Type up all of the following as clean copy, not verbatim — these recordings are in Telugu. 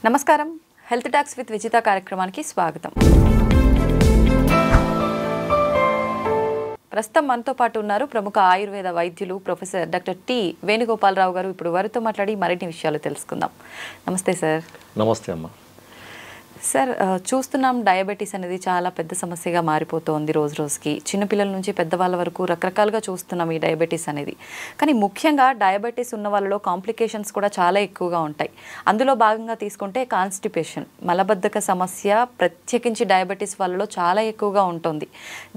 నమస్కారం హెల్త్ టాక్స్ విత్ విజిత కార్యక్రమానికి స్వాగతం. ప్రస్తుతం మనతో పాటు ఉన్నారు ప్రముఖ ఆయుర్వేద వైద్యులు ప్రొఫెసర్ డాక్టర్ టి వేణుగోపాలరావు గారు. ఇప్పుడు వారితో మాట్లాడి మరిన్ని విషయాలు తెలుసుకుందాం. నమస్తే సార్. నమస్తే అమ్మ. సార్, చూస్తున్నాం డయాబెటీస్ అనేది చాలా పెద్ద సమస్యగా మారిపోతోంది రోజు రోజుకి. చిన్నపిల్లల నుంచి పెద్దవాళ్ళ వరకు రకరకాలుగా చూస్తున్నాం ఈ డయాబెటీస్ అనేది. కానీ ముఖ్యంగా డయాబెటీస్ ఉన్న వాళ్ళలో కాంప్లికేషన్స్ కూడా చాలా ఎక్కువగా ఉంటాయి. అందులో భాగంగా తీసుకుంటే కాన్స్టిపేషన్, మలబద్ధక సమస్య ప్రత్యేకించి డయాబెటీస్ వాళ్ళలో చాలా ఎక్కువగా ఉంటుంది.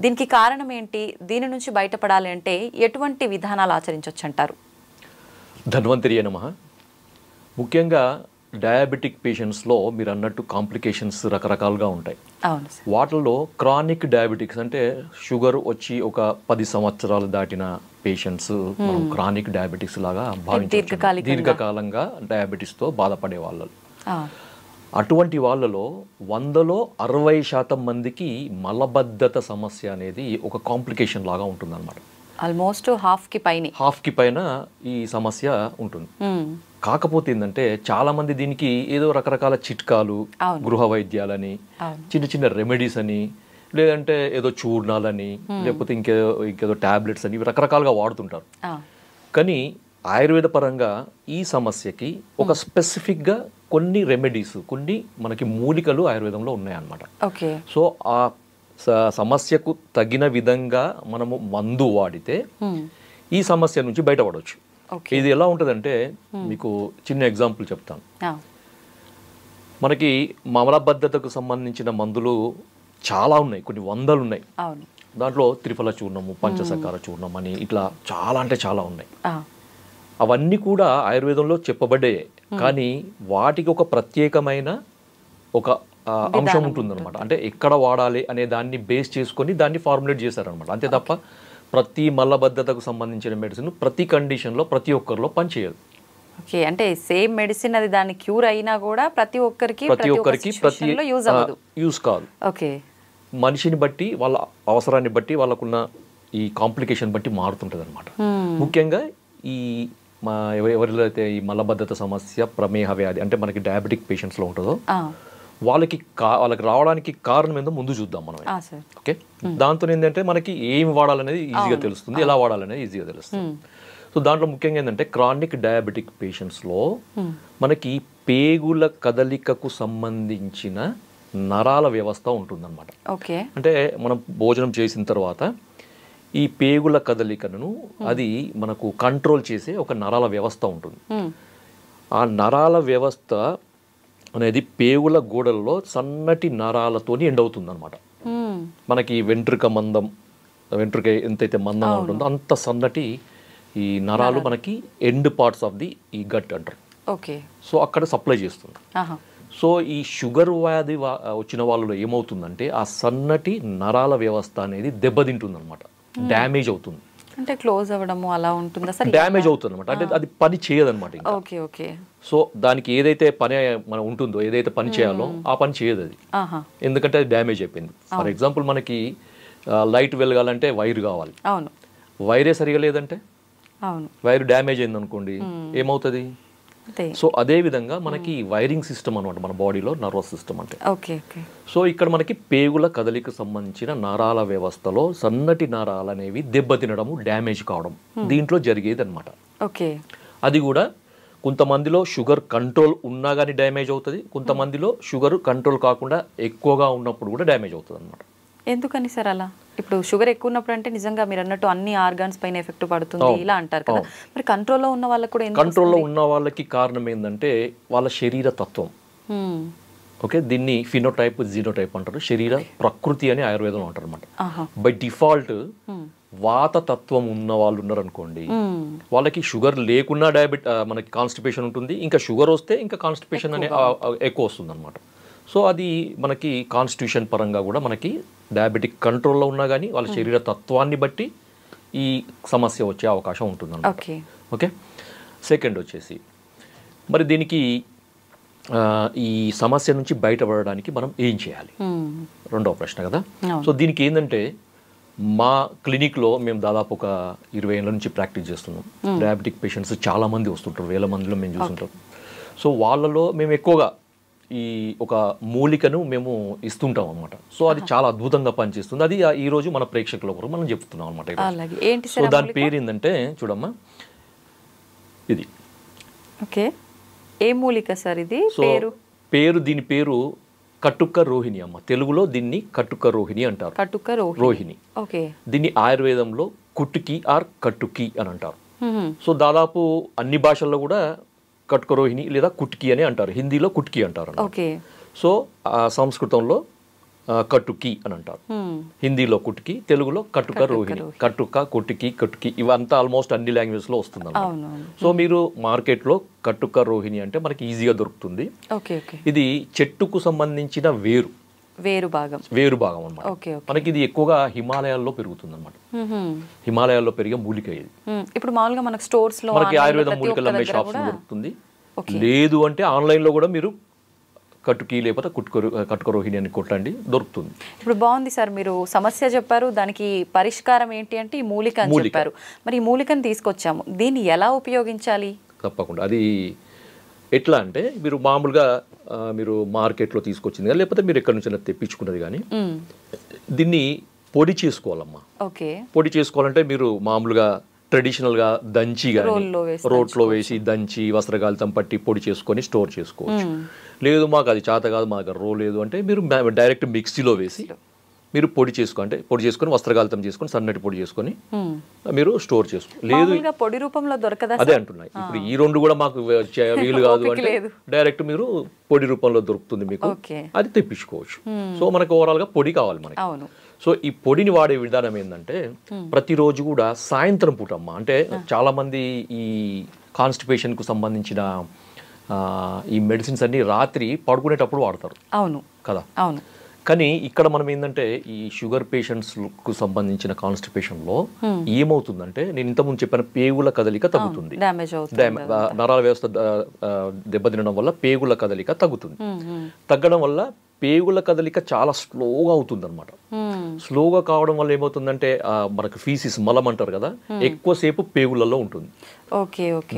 దీనికి కారణం ఏంటి? దీని నుంచి బయటపడాలి అంటే ఎటువంటి విధానాలు ఆచరించవచ్చు అంటారు? ధన్వంతరి నమః. ముఖ్యంగా డయాబెటిక్ పేషెంట్స్లో మీరు అన్నట్టు కాంప్లికేషన్స్ రకరకాలుగా ఉంటాయి. అవును సార్. వాటిల్లో క్రానిక్ డయాబెటిక్స్ అంటే షుగర్ వచ్చి ఒక 10 సంవత్సరాలు దాటిన పేషెంట్స్ మనం క్రానిక్ డయాబెటిక్స్ లాగా భావించవచ్చు. దీర్ఘకాలంగా డయాబెటీస్తో బాధపడే వాళ్ళు. అటువంటి వాళ్ళలో 100లో 60% మందికి మలబద్ధత సమస్య అనేది ఒక కాంప్లికేషన్ లాగా ఉంటుందన్నమాట. ఆల్మోస్ట్ హాఫ్కి పైన ఈ సమస్య ఉంటుంది. కాకపోతే ఏంటంటే చాలా మంది దీనికి ఏదో రకరకాల చిట్కాలు, గృహ వైద్యాలని, చిన్న చిన్న రెమెడీస్ అని, లేదంటే ఏదో చూర్ణాలని, లేకపోతే ఇంకేదో టాబ్లెట్స్ అని రకరకాలుగా వాడుతుంటారు. కానీ ఆయుర్వేద పరంగా ఈ సమస్యకి ఒక స్పెసిఫిక్గా కొన్ని రెమెడీస్, కొన్ని మనకి మూలికలు ఆయుర్వేదంలో ఉన్నాయన్నమాట. సో ఆ సమస్యకు తగిన విధంగా మనము మందు వాడితే ఈ సమస్య నుంచి బయటపడవచ్చు. ఇది ఎలా ఉంటుందంటే మీకు చిన్న ఎగ్జాంపుల్ చెప్తాను. మనకి మలబద్ధతకు సంబంధించిన మందులు చాలా ఉన్నాయి, కొన్ని వందలు ఉన్నాయి. దాంట్లో త్రిఫల చూర్ణము, పంచసకార చూర్ణం అని ఇట్లా చాలా అంటే చాలా ఉన్నాయి. అవన్నీ కూడా ఆయుర్వేదంలో చెప్పబడ్డాయి. కానీ వాటికి ఒక ప్రత్యేకమైన ఒక అంశం ఉంటుందన్నమాట. అంటే ఎక్కడ వాడాలి అనే దాన్ని బేస్ చేసుకొని దాన్ని ఫార్ములేట్ చేశారనమాట. అంతే తప్ప ప్రతి మలబద్ధతకు సంబంధించిన మెడిసిన్ ప్రతి కండిషన్లో ప్రతి ఒక్కరిలో పనిచేయదు. ఓకే, అంటే సేమ్ మెడిసిన్ అది దాని క్యూర్ అయినా కూడా ప్రతి ఒక్కరికి యూజ్ కాదు. ఓకే, మనిషిని బట్టి, వాళ్ళ అవసరాన్ని బట్టి, వాళ్ళకున్న ఈ కాంప్లికేషన్ బట్టి మారుతుంటుంది అనమాట. ముఖ్యంగా ఈ ఎవరిలో అయితే ఈ మలబద్ధత సమస్య, ప్రమేహ వ్యాధి అంటే మనకి డయాబెటిక్ పేషెంట్స్లో ఉంటుందో వాళ్ళకి రావడానికి కారణం ఏందో ముందు చూద్దాం మనం. ఓకే, దాంతో ఏంటంటే మనకి ఏం వాడాలనేది ఈజీగా తెలుస్తుంది, ఎలా వాడాలనేది ఈజీగా తెలుస్తుంది. సో దాంట్లో ముఖ్యంగా ఏంటంటే క్రానిక్ డయాబెటిక్ పేషెంట్స్లో మనకి పేగుల కదలికకు సంబంధించిన నరాల వ్యవస్థ ఉంటుందన్నమాట. అంటే మనం భోజనం చేసిన తర్వాత ఈ పేగుల కదలికను అది మనకు కంట్రోల్ చేసే ఒక నరాల వ్యవస్థ ఉంటుంది. ఆ నరాల వ్యవస్థ అనేది పేగుల గోడల్లో సన్నటి నరాలతోని ఎండవుతుంది అనమాట. మనకి వెంట్రుక ఎంతైతే మందంగా ఉంటుందో అంత సన్నటి ఈ నరాలు మనకి ఎండ్ పార్ట్స్ ఆఫ్ ది ఈ గట్ అంటారు. సో అక్కడ సప్లై చేస్తుంది. సో ఈ షుగర్ వ్యాధి వచ్చిన వాళ్ళలో ఏమవుతుందంటే ఆ సన్నటి నరాల వ్యవస్థ అనేది దెబ్బతింటుంది అనమాట, డ్యామేజ్ అవుతుంది. అంటే క్లోజ్ అవ్వడము అలా ఉంటుందా సార్? డ్యామేజ్ అవుతుంది అనమాట. అంటే అది పని చేయదన్నమాట. సో దానికి ఏదైతే పని మనం ఉంటుందో, ఏదైతే పని చేయాలో ఆ పని చేయదు అది, ఎందుకంటే అది డ్యామేజ్ అయిపోయింది. ఫర్ ఎగ్జాంపుల్ మనకి లైట్ వెలగాలంటే వైర్ కావాలి. వైరే సరిగా లేదంటే, వైర్ డ్యామేజ్ అయింది అనుకోండి, ఏమవుతుంది? సో అదే విధంగా మనకి వైరింగ్ సిస్టమ్ అనమాట మన బాడీలో, నర్వస్ సిస్టమ్ అంటే. సో ఇక్కడ మనకి పేగుల కదలిక సంబంధించిన నరాల వ్యవస్థలో సన్నటి నరాలు అనేవి దెబ్బతినడము, డ్యామేజ్ కావడం దీంట్లో జరిగేది అనమాట. అది కూడా కొంతమందిలో షుగర్ కంట్రోల్ ఉన్నా కానీ డ్యామేజ్ అవుతుంది, కొంతమందిలో షుగర్ కంట్రోల్ కాకుండా ఎక్కువగా ఉన్నప్పుడు కూడా డ్యామేజ్ అవుతుంది అనమాట. ఎందుకని సార్ అలా? ఇప్పుడు షుగర్ ఎక్కువ ఉన్నప్పుడు అంటే నిజంగా మీరు అన్నట్టు అన్ని ఆర్గాన్స్ పైన ఎఫెక్ట్ పడుతుంది ఇలా అంటారు కదా, మరి కంట్రోల్లో ఉన్న వాళ్ళకి కూడా కంట్రోల్లో ఉన్న వాళ్ళకి కారణం ఏంటంటే వాళ్ళ శరీర తత్వం. ఓకే, దీన్ని ఫినోటైప్, జీనోటైప్ అంటారు. శరీర ప్రకృతి అని ఆయుర్వేదంలో అంటారు అనమాట. బై డిఫాల్ట్ వాత తత్వం ఉన్న వాళ్ళు ఉన్నారు అనుకోండి, వాళ్ళకి షుగర్ లేకున్నా మనకి కాన్స్టిపేషన్ ఉంటుంది, ఇంకా షుగర్ వస్తే ఇంకా కాన్స్టిపేషన్ అనే ఎక్కువ వస్తుంది అనమాట. సో అది మనకి కాన్స్టిట్యూషన్ పరంగా కూడా మనకి డయాబెటిక్ కంట్రోల్లో ఉన్నా కానీ వాళ్ళ శరీర తత్వాన్ని బట్టి ఈ సమస్య వచ్చే అవకాశం ఉంటుంది అన్నమాట. ఓకే, సెకండ్ వచ్చేసి మరి దీనికి ఈ సమస్య నుంచి బయటపడడానికి మనం ఏం చేయాలి, రెండవ ప్రశ్న కదా. సో దీనికి ఏంటంటే మా క్లినిక్లో మేము దాదాపు ఒక 20 ఏళ్ళ నుంచి ప్రాక్టీస్ చేస్తున్నాం. డయాబెటిక్ పేషెంట్స్ చాలామంది వస్తుంటారు, వేల మందిలో మేము చూస్తుంటాం. సో వాళ్ళలో మేము ఎక్కువగా ఈ ఒక మూలికను మేము ఇస్తుంటాం అనమాట. సో అది చాలా అద్భుతంగా పనిచేస్తుంది. అది ఈ రోజు మన ప్రేక్షకుల కొరకు మనం చెప్తున్నాం అనమాట. సో దాని పేరు ఏంటంటే చూడమ్మా, ఇది ఓకే, ఏ మూలిక సార్ ఇది? దీని పేరు కట్టుక్క రోహిణి అమ్మ. తెలుగులో దీన్ని కట్టుక్క రోహిణి అంటారు. కట్టుక్క రోహిణి. ఓకే. దీన్ని ఆయుర్వేదంలో కుట్టుకి ఆర్ కట్టుకి అని అంటారు. సో దాదాపు అన్ని భాషల్లో కూడా కట్టుక రోహిణి లేదా కుట్కి అని అంటారు. హిందీలో కుట్కి అంటారు. సో సంస్కృతంలో కట్టుకి అని అంటారు. హిందీలో కుట్కి, తెలుగులో కట్టుక రోహిణి. కట్టుక, కుట్టుకి, కట్టుకి ఇవంతా ఆల్మోస్ట్ అన్ని లాంగ్వేజ్ లో వస్తుంది. సో మీరు మార్కెట్ లో కట్టుక రోహిణి అంటే మనకి ఈజీగా దొరుకుతుంది. ఇది చెట్టుకు సంబంధించిన వేరు భాగం అన్నమాట. మనకి ఇది ఎక్కువగా హిమాలయాల్లో పెరుగుతుంది అన్నమాట. హిమాలయాల్లో పెరిగే మూలిక ఇది. ఇప్పుడు మామూలుగా మనకి స్టోర్స్ లో మనకి ఆయుర్వేదం మూలికలు అమ్మే షాప్స్ దొరుకుతుంది. లేదు అంటే ఆన్లైన్ లో కూడా మీరు కట్టుకి లేకపోతే కట్టుక రోహిణి అని కొట్టండి, దొరుకుతుంది. ఇప్పుడు బాగుంది సార్, మీరు సమస్య చెప్పారు, దానికి పరిష్కారం ఏంటి అంటే ఈ మూలిక అని చెప్పారు. మరి ఈ మూలికను తీసుకొచ్చాము, దీన్ని ఎలా ఉపయోగించాలి? తప్పకుండా అది ఎట్లా అంటే మీరు మామూలుగా మీరు మార్కెట్లో తీసుకొచ్చింది కానీ లేకపోతే మీరు ఎక్కడి నుంచి తెప్పించుకున్నది కానీ దీన్ని పొడి చేసుకోవాలమ్మా. పొడి చేసుకోవాలంటే మీరు మామూలుగా ట్రెడిషనల్గా దంచి కానీ రోట్లో వేసి దంచి వస్త్రగాలితం పట్టి పొడి చేసుకొని స్టోర్ చేసుకోవచ్చు. లేదు మాకు అది చేత కాదు, మా దగ్గర రో లేదు అంటే మీరు డైరెక్ట్ మిక్సీలో వేసి మీరు పొడి చేసుకొని వస్త్రగాలితం చేసుకొని సన్నటి పొడి చేసుకొని మీరు స్టోర్ చేసుకో. లేదు పొడి రూపంలో దొరకదా? అదే అంటున్నాయి. ఇప్పుడు ఈ రెండు కూడా మాకు వీలు కాదు అంటే డైరెక్ట్ మీరు పొడి రూపంలో దొరుకుతుంది మీకు, అది తెప్పించుకోవచ్చు. సో మనకు ఓవరాల్ గా పొడి కావాలి మనకి. సో ఈ పొడిని వాడే విధానం ఏంటంటే ప్రతిరోజు కూడా సాయంత్రం పూట అమ్మ, అంటే చాలా మంది ఈ కాన్స్టిపేషన్ కు సంబంధించిన ఈ మెడిసిన్స్ అన్ని రాత్రి పడుకునేటప్పుడు వాడతారు. అవును కదా. అవును. కానీ ఇక్కడ మనం ఏంటంటే ఈ షుగర్ పేషెంట్స్ కు సంబంధించిన కాన్స్టిపేషన్ లో ఏమవుతుందంటే నేను ఇంతకుముందు చెప్పిన పేగుల కదలిక తగ్గుతుంది. నరాల వ్యవస్థ దెబ్బతినడం వల్ల పేగుల కదలిక తగ్గుతుంది. తగ్గడం వల్ల పేగుల కదలిక చాలా స్లోగా అవుతుంది అనమాట. స్లోగా కావడం వల్ల ఏమవుతుందంటే మనకు ఫీసిస్ మలం అంటారు కదా, ఎక్కువసేపు పేగులలో ఉంటుంది.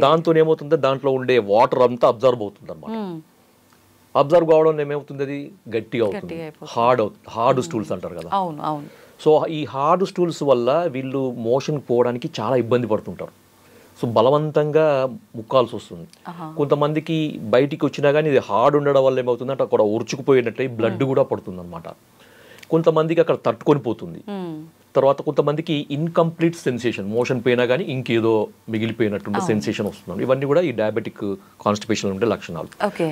దాంతో ఏమవుతుందంటే దాంట్లో ఉండే వాటర్ అంతా అబ్జర్వ్ అవుతుంది అనమాట. అబ్జర్వ్ కావడం ఏమవుతుంది, అది గట్టిగా అవుతుంది, హార్డ్ స్టూల్స్ అంటారు కదా. సో ఈ హార్డ్ స్టూల్స్ వల్ల వీళ్ళు మోషన్ పోవడానికి చాలా ఇబ్బంది పడుతుంటారు. సో బలవంతంగా ముక్కాల్సి వస్తుంది. కొంతమందికి బయటికి వచ్చినా కానీ ఇది హార్డ్ ఉండడం వల్ల ఏమవుతుందంటే అక్కడ ఉరుచుకుపోయినట్లయి బ్లడ్ కూడా పడుతుంది అనమాట. కొంతమందికి అక్కడ తట్టుకొని పోతుంది. తర్వాత కొంతమందికి ఇన్కంప్లీట్ సెన్సేషన్, మోషన్ పోయినా కానీ ఇంకేదో మిగిలిపోయినట్టుండే సెన్సేషన్ వస్తుంది. ఇవన్నీ కూడా ఈ డయాబెటిక్ కాన్స్టిపేషన్ ఉండే లక్షణాలు.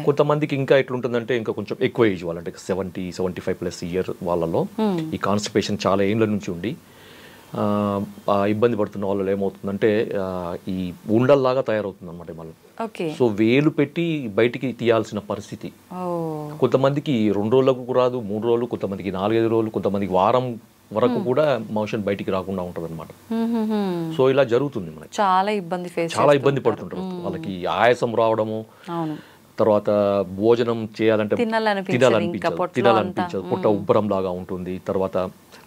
కొంతమందికి ఇంకా ఎట్లుంటుందంటే ఇంకా కొంచెం ఎక్కువ ఏజ్ వాళ్ళంటే 70-75+ ఇయర్ వాళ్ళలో ఈ కాన్స్టిపేషన్ చాలా ఏళ్ళ నుంచి ఉండి ఇబ్బంది పడుతున్న వాళ్ళు ఏమవుతుందంటే ఈ ఉండల్లాగా తయారవుతుంది అనమాట మళ్ళీ. సో వేలు పెట్టి బయటికి తీయాల్సిన పరిస్థితి. కొంతమందికి 2 రోజులకు రాదు, 3 రోజులు, కొంతమందికి 4-5 రోజులు, కొంతమందికి వారం వరకు కూడా మోషన్ బయటికి రాకుండా ఉంటది అనమాట. సో ఇలా జరుగుతుంది మనకి. చాలా ఇబ్బంది పడుతుంటారు. వాళ్ళకి ఆయాసం రావడము, తర్వాత భోజనం చేయాలంటే తినాలనిపించదు, పొట్ట ఉబ్బరం లాగా ఉంటుంది. తర్వాత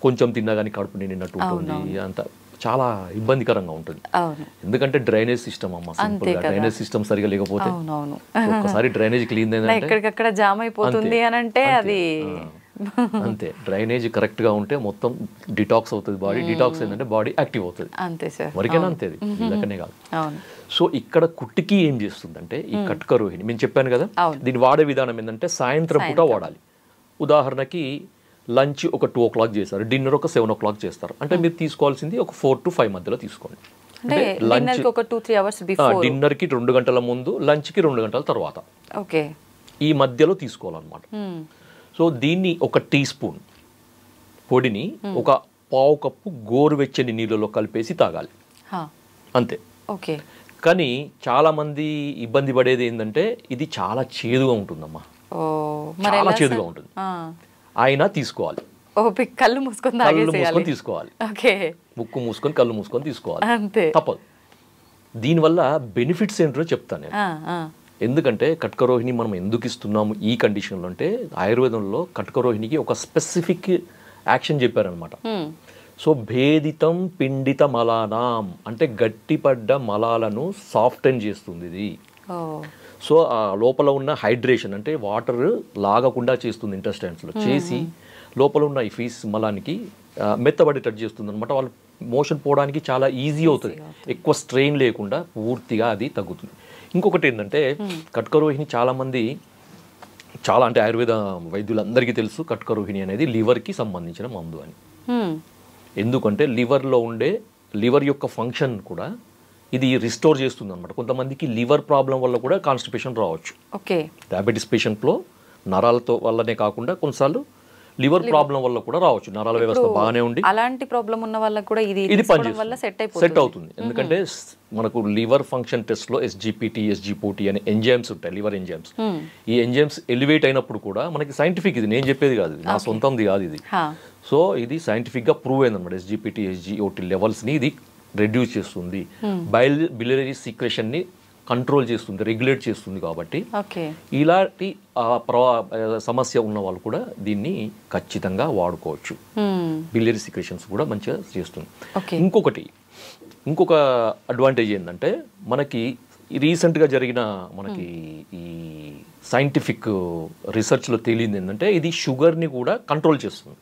కొంచెం తిన్నా కానీ కడుపు నిండినట్టు ఉంటుంది. అంత చాలా ఇబ్బందికరంగా ఉంటుంది. ఎందుకంటే డ్రైనేజ్ సిస్టమ్ అమ్మ, సింపుల్ గా డ్రైనేజ్ సిస్టమ్ సరిగా లేకపోతే ఒక్కసారి డ్రైనేజ్ క్లీన్ ఎక్కడికక్కడ జామ్ అయిపోతుంది అని అంటే అది అంతే. డ్రైనేజ్ కరెక్ట్ గా ఉంటే మొత్తం డిటాక్స్ అవుతుంది బాడీ. డిటాక్స్ ఏంటంటే బాడీ యాక్టివ్ అవుతుంది. వరకేనా అంతే, వీళ్ళకనే కాదు. సో ఇక్కడ కుట్టికి ఏం చేస్తుందంటే ఈ కట్టుక రోహిణి నేను చెప్పాను కదా, దీన్ని వాడే విధానం ఏంటంటే సాయంత్రం పూట వాడాలి. ఉదాహరణకి లంచ్ ఒక 2 o'clock చేస్తారు, డిన్నర్ ఒక 7 o'clock చేస్తారు అంటే మీరు తీసుకోవాల్సింది ఒక 4 to 5 మధ్యలో తీసుకోండి. డిన్నర్ కి 2 గంటల ముందు, లంచ్ కి 2 గంటల తర్వాత, ఈ మధ్యలో తీసుకోవాలన్నమాట. సో దీన్ని ఒక టీ స్పూన్ పొడిని ఒక పావు కప్పు గోరువెచ్చని నీళ్ళలో కలిపేసి తాగాలి అంతే. కానీ చాలా మంది ఇబ్బంది పడేది ఏంటంటే ఇది చాలా చేదుగా ఉంటుందమ్మా, చాలా చేదుగా ఉంటుంది. అయినా తీసుకోవాలి, కళ్ళు మూసుకొని తీసుకోవాలి, ముక్కు మూసుకొని కళ్ళు మూసుకొని తీసుకోవాలి, తప్పదు. దీనివల్ల బెనిఫిట్స్ ఏంటో చెప్తాను నేను. ఎందుకంటే కట్టుక రోహిణి మనం ఎందుకు ఇస్తున్నాము ఈ కండిషన్లో అంటే ఆయుర్వేదంలో కట్టుక రోహిణికి ఒక స్పెసిఫిక్ యాక్షన్ చెప్పారనమాట. సో భేదితం పిండిత మలానాం అంటే గట్టిపడ్డ మలాలను సాఫ్టెన్ చేస్తుంది ఇది. సో ఆ లోపల ఉన్న హైడ్రేషన్ అంటే వాటర్ లాగకుండా చేస్తుంది ఇంటెస్టైన్స్లో, చేసి లోపల ఉన్న ఈ ఫీస్ మలానికి మెత్తబడేటట్టు చేస్తుంది అనమాట. వాళ్ళు మోషన్ పోవడానికి చాలా ఈజీ అవుతుంది, ఎక్కువ స్ట్రెయిన్ లేకుండా పూర్తిగా అది తగ్గుతుంది. ఇంకొకటి ఏంటంటే కట్కరోహిణి చాలామంది చాలా అంటే ఆయుర్వేద వైద్యులందరికీ తెలుసు కట్కరోహిణి అనేది లివర్కి సంబంధించిన మందు అని. ఎందుకంటే లివర్ యొక్క ఫంక్షన్ కూడా ఇది రిస్టోర్ చేస్తుంది అనమాట. కొంతమందికి లివర్ ప్రాబ్లం వల్ల కూడా కాన్స్టిపేషన్ రావచ్చు. డయాబెటీస్ పేషెంట్లో నరాలతో వల్లనే కాకుండా కొన్నిసార్లు లివర్ ప్రాబ్లం వల్ల కూడా రావచ్చు. నరాల వ్యవస్థ బాగానే ఉండి అలాంటి ప్రాబ్లం ఉన్న వాళ్ళకి కూడా ఇది సెట్ అవుతుంది. ఎందుకంటే మనకు లివర్ ఫంక్షన్ టెస్ట్ లో ఎస్జిపిటి అనే ఎంజైమ్స్ ఉంటాయి, లివర్ ఎంజైమ్స్. ఈ ఎంజైమ్స్ ఎలివేట్ అయినప్పుడు కూడా మనకి సైంటిఫిక్, ఇది నేను చెప్పేది కాదు, నా సొంతంది కాదు ఇది. సో ఇది సైంటిఫిక్ గా ప్రూవ్ అయింది అనమాట. ఎస్జిఓటి లెవెల్స్ ని ఇది రెడ్యూస్ చేస్తుంది, బిలియరీ సీక్రెషన్ ని కంట్రోల్ చేస్తుంది, రెగ్యులేట్ చేస్తుంది. కాబట్టి ఇలాంటి సమస్య ఉన్న వాళ్ళు కూడా దీన్ని ఖచ్చితంగా వాడుకోవచ్చు. బిలియరీ సీక్రెషన్స్ కూడా మంచిగా చేస్తుంది. ఇంకొక అడ్వాంటేజ్ ఏంటంటే మనకి రీసెంట్గా జరిగిన మనకి ఈ సైంటిఫిక్ రీసెర్చ్లో తేలింది ఏంటంటే ఇది షుగర్ని కూడా కంట్రోల్ చేస్తుంది.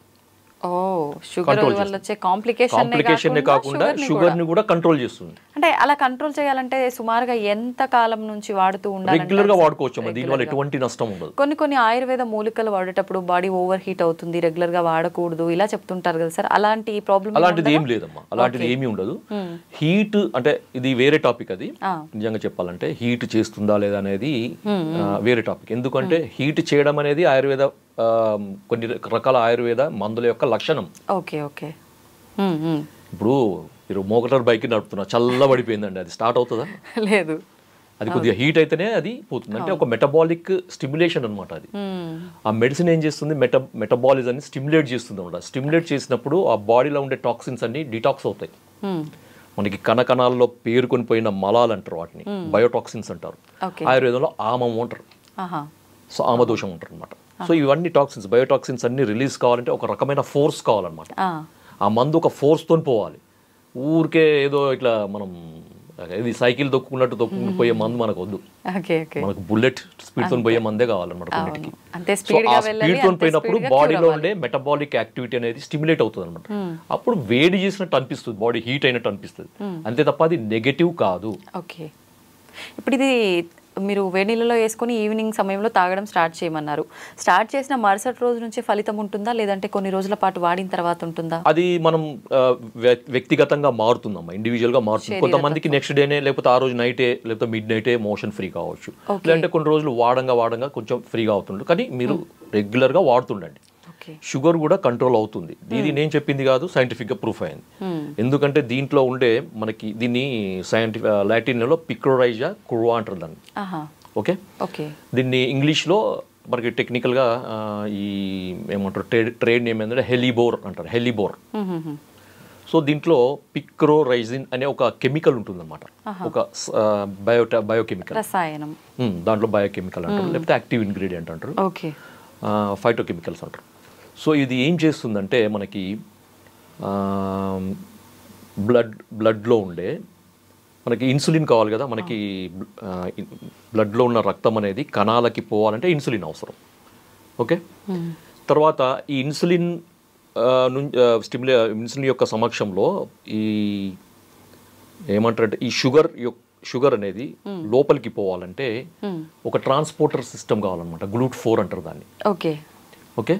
కాంప్లికేషన్ కాకుండా షుగర్ ని కూడా కంట్రోల్ చేస్తుంది. అంటే అలా కంట్రోల్ చేయాలంటే సుమారుగా ఎంత కాలం నుంచి వాడుతూ ఉండాలి? రెగ్యులర్ గా వాడుకోవచ్చు, దీనివల్ల ఎటువంటి నష్టం ఉండదు. కొన్ని ఆయుర్వేద మూలికలు వాడేటప్పుడు బాడీ ఓవర్ హీట్ అవుతుంది, రెగ్యులర్ గా వాడకూడదు ఇలా చెప్తుంటారు కదా సార్, అలాంటి ప్రాబ్లం? అలాంటిది ఏం లేదమ్మా, అలాంటిది ఏమీ ఉండదు. హీట్ అంటే ఇది వేరే టాపిక్. అది నిజంగా చెప్పాలంటే హీట్ చేస్తుందా లేదా అనేది వేరే టాపిక్. ఎందుకంటే హీట్ చేయడం అనేది ఆయుర్వేద కొన్ని రకాల ఆయుర్వేద మందుల యొక్క లక్షణం. ఇప్పుడు మీరు మోటార్ బైక్ నడుపుతున్నా, చల్లబడిపోయిందండి, అది స్టార్ట్ అవుతుందా? లేదు. అది కొద్దిగా హీట్ అయితేనే అది పోతుంది. అంటే ఒక మెటబాలిక్ స్టిమ్యులేషన్ అనమాట. అది ఆ మెడిసిన్ ఏం చేస్తుంది, మెటబాలిజాన్ని స్టిమ్యులేట్ చేస్తుంది అనమాట. స్టిమ్యులేట్ చేసినప్పుడు ఆ బాడీలో ఉండే టాక్సిన్స్ అన్ని డిటాక్స్ అవుతాయి. మనకి కణకణాల్లో పేరుకొని పోయిన మలాలు అంటారు, వాటిని బయోటాక్సిన్స్ అంటారు. ఆయుర్వేదంలో ఆమం అంటారు, సో ఆమదోషం అంటారు అనమాట. సో ఇవన్నీ టాక్సిన్స్, బయోటాక్సిన్స్ అన్ని రిలీజ్ కావాలంటే ఒక రకమైన ఫోర్స్ కావాలన్నమాట. ఆ మందు ఒక ఫోర్స్తో పోవాలి. ఊరికే ఏదో ఇట్లా మనం ఇది సైకిల్ తొక్కున్నట్టు పోయే మందు మనకు వద్దు. మనకు బుల్లెట్ స్పీడ్తో పోయే మందే కావాలన్నమాట కొన్నిటికి. స్పీడ్తో పోయినప్పుడు బాడీలో ఉండే మెటబాలిక్ యాక్టివిటీ అనేది స్టిమ్యులేట్ అవుతుంది అనమాట. అప్పుడు వేడి చేసినట్టు అనిపిస్తుంది, బాడీ హీట్ అయినట్టు అనిపిస్తుంది, అంతే తప్ప అది నెగటివ్ కాదు. ఇప్పుడు ఇది మీరు వేడి నీళ్ళలో వేసుకొని ఈవినింగ్ సమయంలో తాగడం స్టార్ట్ చేయమన్నారు. స్టార్ట్ చేసిన మరుసటి రోజు నుంచి ఫలితం ఉంటుందా, లేదంటే కొన్ని రోజుల పాటు వాడిన తర్వాత ఉంటుందా? అది మనం వ్యక్తిగతంగా మారుతుందమ్మా, ఇండివిజువల్ గా మారుతుంది. కొంతమందికి నెక్స్ట్ డేనే లేకపోతే ఆ రోజు నైటే లేకపోతే మిడ్ నైటే మోషన్ ఫ్రీ కావచ్చు, లేదంటే కొన్ని రోజులు వాడంగా కొంచెం ఫ్రీగా అవుతుంది. కానీ మీరు రెగ్యులర్ గా వాడుతుండండి, షుగర్ కూడా కంట్రోల్ అవుతుంది. ఇది నేను చెప్పింది కాదు, సైంటిఫిక్ గా ప్రూఫ్ అయింది. ఎందుకంటే దీంట్లో ఉండే మనకి దీన్ని లాటిన్ లో పిక్రోరైజా కుర్వా అంటారు దాన్ని. ఓకే, దీన్ని ఇంగ్లీష్ లో మనకి టెక్నికల్ గా ఈ ఏమంటారు ట్రేడ్ నేమ్ ఏంటంటే హెలిబోర్ అంటారు, హెలిబోర్. సో దీంట్లో పిక్రోరైజిన్ అనే ఒక కెమికల్ ఉంటుంది అనమాట, ఒక బయోకెమికల్ రసాయనం. దాంట్లో బయోకెమికల్ అంటారు, లేకపోతే యాక్టివ్ ఇంగ్రీడియంట్ అంటారు, ఫైటోకెమికల్స్ అంటారు. సో ఇది ఏం చేస్తుందంటే మనకి బ్లడ్లో ఉండే మనకి ఇన్సులిన్ కావాలి కదా, మనకి బ్లడ్లో ఉన్న రక్తం అనేది కణాలకి పోవాలంటే ఇన్సులిన్ అవసరం. ఓకే, తర్వాత ఈ ఇన్సులిన్ ఇన్సులిన్ యొక్క సమక్షంలో ఈ ఏమంటారంటే ఈ షుగర్ అనేది లోపలికి పోవాలంటే ఒక ట్రాన్స్పోర్టర్ సిస్టమ్ కావాలన్నమాట, GLUT4 అంటారు దాన్ని. ఓకే,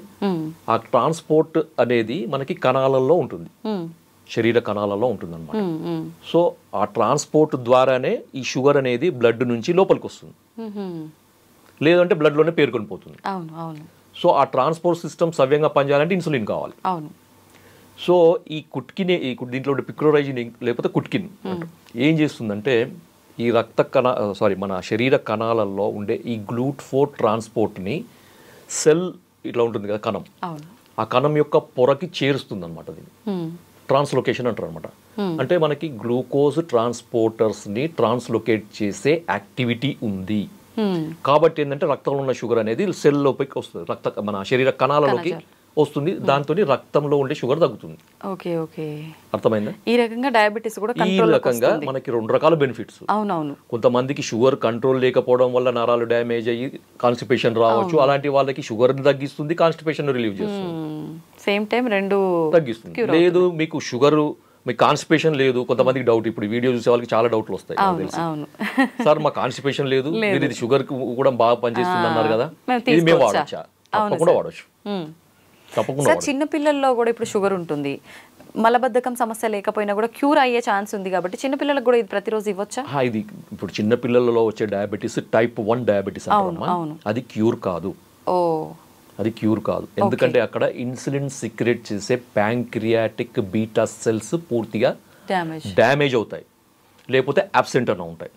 ఆ ట్రాన్స్పోర్ట్ అనేది మనకి కణాలలో ఉంటుంది, శరీర కణాలలో ఉంటుంది అనమాట. సో ఆ ట్రాన్స్పోర్ట్ ద్వారానే ఈ షుగర్ అనేది బ్లడ్ నుంచి లోపలికి వస్తుంది, లేదంటే బ్లడ్లోనే పేరుకొని పోతుంది. సో ఆ ట్రాన్స్పోర్ట్ సిస్టమ్ సవ్యంగా పనిచేయాలంటే ఇన్సులిన్ కావాలి. సో ఈ దీంట్లో పిక్రోరైజిన్ లేకపోతే కుట్కిన్ ఏం చేస్తుందంటే ఈ మన శరీర కణాలలో ఉండే ఈ GLUT4 ట్రాన్స్పోర్ట్ని సెల్ ఇట్లా ఉంటుంది కదా కణం, ఆ కణం యొక్క పొరకి చేరుస్తుంది అనమాట. దీన్ని ట్రాన్స్లోకేషన్ అంటారు అనమాట. అంటే మనకి గ్లూకోజ్ ట్రాన్స్పోర్టర్స్ని ట్రాన్స్లోకేట్ చేసే యాక్టివిటీ ఉంది. కాబట్టి ఏంటంటే రక్తంలో ఉన్న షుగర్ అనేది సెల్ లోపలికి వస్తుంది, మన శరీర కణాలలోకి వస్తుంది, దాంతో రక్తంలో ఉండే షుగర్ తగ్గుతుంది. ఓకే ఓకే, అర్థమైందా? ఈ రకంగా డయాబెటీస్ కూడా ఈ రకంగా మనకి 2 రకాల బెనిఫిట్స్. అవునవును. కొంతమందికి షుగర్ కంట్రోల్ లేకపోవడం వల్ల నరాలు డ్యామేజ్ అయ్యి కాన్స్టిపేషన్ రావచ్చు. అలాంటి వాళ్ళకి షుగర్ తగ్గిస్తుంది, కాన్స్టిపేషన్ రిలీవ్ చేస్తుంది. సేమ్ టైం రెండు తగ్గిస్తుంది. లేదు మీకు షుగర్, మీకు కాన్స్టిపేషన్ లేదు, కొంతమందికి డౌట్, ఇప్పుడు వీడియో చూసే వాళ్ళకి చాలా డౌట్లు వస్తాయి. సార్ మా కాన్స్టిపేషన్ లేదు, మీరు ఇది షుగర్ కూడా బాగా పనిచేస్తుంది అన్నారు కదా, ఇది మేము వాడచ్చా? తప్పకుండా వాడచ్చు, తప్పకుండా. సార్ చిన్న పిల్లల్లో కూడా ఇప్పుడు షుగర్ ఉంటుంది, మలబద్ధకం సమస్య లేకపోయినా కూడా క్యూర్ అయ్యే ఛాన్స్ ఉంది కాబట్టి చిన్న పిల్లలకు కూడా ఇది ప్రతిరోజు ఇవ్వచ్చా? ఇది ఇప్పుడు చిన్న పిల్లలలో వచ్చే డయాబెటీస్ టైప్ 1 డయాబెటీస్ అంటారమ్మా, అది క్యూర్ కాదు. అది క్యూర్ కాదు, ఎందుకంటే అక్కడ ఇన్సులిన్ సిక్రెట్ చేసే ప్యాంక్రియాటిక్ బీటా సెల్స్ పూర్తిగా డ్యామేజ్ అవుతాయి, లేకపోతే అబ్సెంట్ అన్న ఉంటాయి.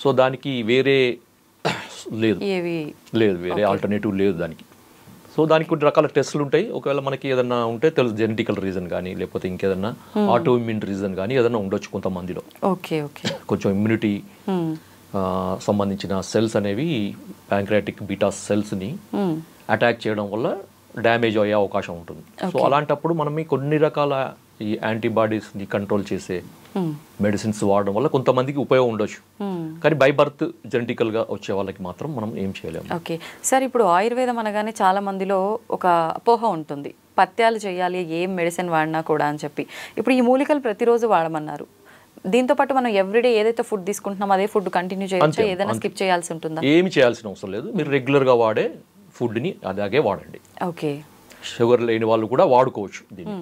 సో దానికి వేరే లేదు, వేరే ఆల్టర్నేటివ్ లేదు దానికి. సో దానికి కొన్ని రకాల టెస్టులు ఉంటాయి. ఒకవేళ మనకి ఏదన్నా ఉంటే తెలుసు, జెనెటికల్ రీజన్ కానీ లేకపోతే ఇంకేదన్నా ఆటో ఇమ్యూన్ రీజన్ కానీ ఏదన్నా ఉండొచ్చు కొంతమందిలో. కొంచెం ఇమ్యూనిటీ సంబంధించిన సెల్స్ అనేవి ప్యాంక్రియాటిక్ బీటా సెల్స్ని అటాక్ చేయడం వల్ల డ్యామేజ్ అయ్యే అవకాశం ఉంటుంది. సో అలాంటప్పుడు మనం కొన్ని రకాల ఈ యాంటీబాడీస్ని కంట్రోల్ చేసే మెడిసిన్స్ వాడడం వల్ల కొంతమందికి ఉపయోగం ఉండొచ్చు, కానీ బై బర్త్ జెనెటికల్గా వచ్చే వాళ్ళకి మాత్రం మనం ఏం చేయలేము. ఓకే సార్, ఇప్పుడు ఆయుర్వేదం అనగానే చాలా మందిలో ఒక అపోహ ఉంటుంది, పథ్యాలు చేయాలి ఏం మెడిసిన్ వాడినా కూడా అని చెప్పి. ఇప్పుడు ఈ మూలికలు ప్రతిరోజు వాడమన్నారు, దీంతో పాటు మనం ఎవ్రీడే ఏదైతే ఫుడ్ తీసుకుంటున్నాం అదే ఫుడ్ కంటిన్యూ చేయొచ్చా, ఏదైనా స్కిప్ చేయాల్సి ఉంటుందా? ఏమి చేయాల్సిన అవసరం లేదు, మీరు రెగ్యులర్గా వాడే ఫుడ్ని అలాగే వాడండి. ఓకే, షుగర్ లేని వాళ్ళు కూడా వాడుకోవచ్చు దీన్ని.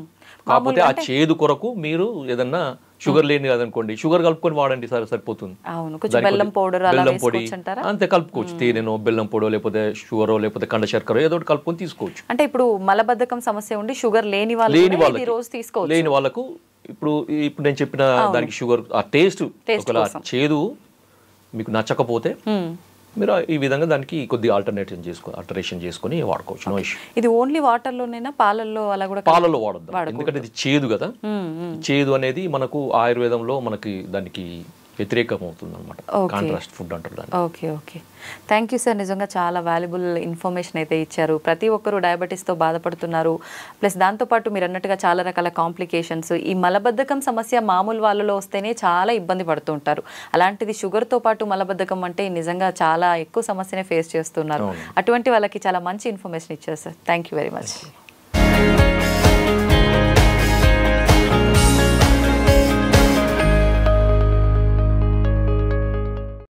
కాకపోతే ఆ చేదు కొరకు మీరు ఏదన్నా షుగర్ లేని కదనుకోండి, షుగర్ కలుపుకొని వాడండి, సరిపోతుంది. బెల్లం పొడి అంతే కలుపుకోవచ్చు, తేనెనో బెల్లం పొడో లేకపోతే షుగరో లేకపోతే కండ శర్కరో ఏదో ఒకటి కలుపుకొని తీసుకోవచ్చు. అంటే ఇప్పుడు మలబద్ధకం సమస్య ఉండి షుగర్ లేని వాళ్ళకు ఇప్పుడు నేను చెప్పిన దానికి షుగర్ ఆ టేస్ట్ ఒకవేళ చేదు మీకు నచ్చకపోతే మీరు ఈ విధంగా దానికి కొద్ది ఆల్టరేషన్ చేసుకొని వాడుకోవచ్చు. No issue. ఇది ఓన్లీ వాటర్ లోనేనా, పాలల్లో అలా కూడా? పాలల్లో వాడద్దు, ఎందుకంటే ఇది చేదు కదా. చేదు అనేది మనకు ఆయుర్వేదంలో మనకి దానికి వ్యతిరేకం అవుతుంది అనమాట, కాంట్రాస్ట్ ఫుడ్ అంటారు దాన్ని. Okay okay, thank you sir, నిజంగా చాలా వాల్యుబుల్ ఇన్ఫర్మేషన్ అయితే ఇచ్చారు. ప్రతి ఒక్కరూ డయాబెటీస్తో బాధపడుతున్నారు, ప్లస్ దాంతోపాటు మీరు అన్నట్టుగా చాలా రకాల కాంప్లికేషన్స్. ఈ మలబద్ధకం సమస్య మామూలు వాళ్ళలో వస్తేనే చాలా ఇబ్బంది పడుతూ ఉంటారు, అలాంటిది షుగర్తో పాటు మలబద్ధకం అంటే నిజంగా చాలా ఎక్కువ సమస్యనే ఫేస్ చేస్తున్నారు. అటువంటి వాళ్ళకి చాలా మంచి ఇన్ఫర్మేషన్ ఇచ్చారు sir, thank you very much.